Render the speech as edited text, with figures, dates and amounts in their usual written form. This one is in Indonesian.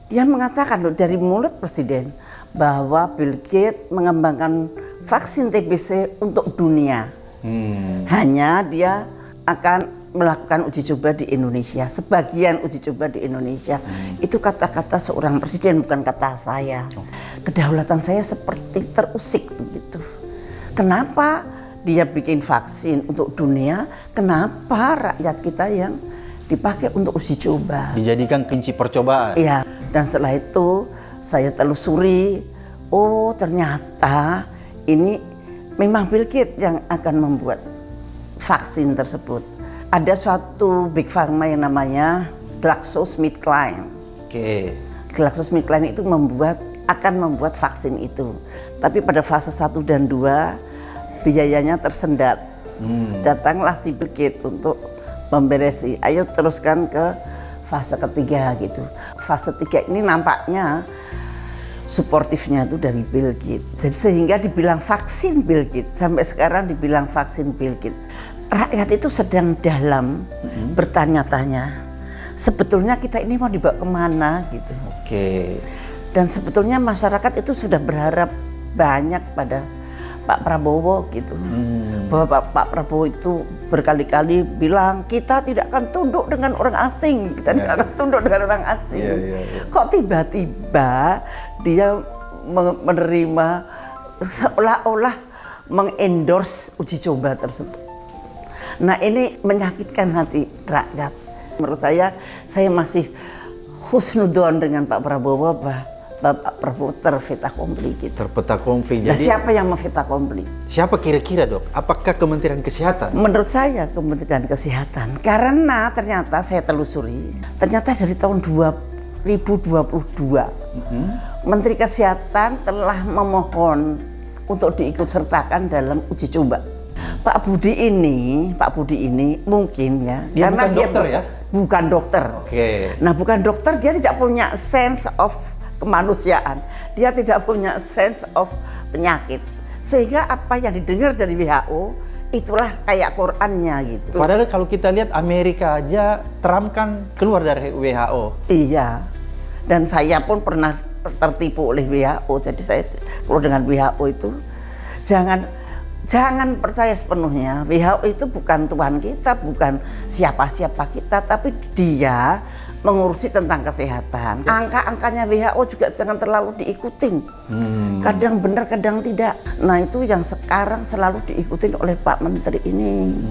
Dia mengatakan loh dari mulut presiden bahwa Bill Gates mengembangkan vaksin TBC untuk dunia. Hanya dia akan melakukan uji coba di Indonesia, sebagian uji coba di Indonesia. Itu kata-kata seorang presiden, bukan kata saya. Kedaulatan saya seperti terusik begitu. Kenapa dia bikin vaksin untuk dunia, kenapa rakyat kita yang dipakai untuk uji coba? Dijadikan kelinci percobaan. Iya, dan setelah itu saya telusuri, oh ternyata ini memang Bill Gates yang akan membuat vaksin tersebut. Ada suatu big pharma yang namanya GlaxoSmithKline. Oke. GlaxoSmithKline itu akan membuat vaksin itu. Tapi pada fase 1 dan 2 biayanya tersendat. Datanglah si Bill Gates untuk memberesi. Ayo teruskan ke fase ketiga gitu. Fase 3 ini nampaknya suportifnya itu dari Bill Gates. Jadi sehingga dibilang vaksin Bill Gates. Sampai sekarang dibilang vaksin Bill Gates. Rakyat itu sedang dalam bertanya-tanya. Sebetulnya kita ini mau dibawa kemana gitu. Oke. Dan sebetulnya masyarakat itu sudah berharap banyak pada Pak Prabowo gitu. Bahwa Pak Prabowo itu berkali-kali bilang kita tidak akan tunduk dengan orang asing. Kita tidak akan tunduk dengan orang asing. Kok tiba-tiba dia menerima seolah-olah mengendorse uji coba tersebut. Nah ini menyakitkan hati rakyat. Menurut saya masih husnudon dengan Pak Prabowo, Pak Prabowo terfeta kompli gitu. Terfeta kompli. Nah, siapa yang memfeta kompli? Siapa kira-kira dok? Apakah Kementerian Kesehatan? Menurut saya Kementerian Kesehatan. Karena ternyata saya telusuri, ternyata dari tahun 2022 Menteri Kesehatan telah memohon untuk diikut sertakan dalam uji coba. Pak Budi ini mungkin ya, dia karena bukan dokter ya? Bukan dokter. Oke. Nah bukan dokter, dia tidak punya sense of kemanusiaan. Dia tidak punya sense of penyakit. Sehingga apa yang didengar dari WHO, itulah kayak Qurannya gitu. Padahal kalau kita lihat Amerika aja, Trump kan keluar dari WHO. Iya, dan saya pun pernah tertipu oleh WHO. Jadi saya keluar dengan WHO itu, Jangan percaya sepenuhnya. WHO itu bukan Tuhan kita, bukan siapa-siapa kita, tapi dia mengurusi tentang kesehatan. Angka-angkanya WHO juga jangan terlalu diikutin. Kadang benar, kadang tidak. Nah itu yang sekarang selalu diikutin oleh Pak Menteri ini.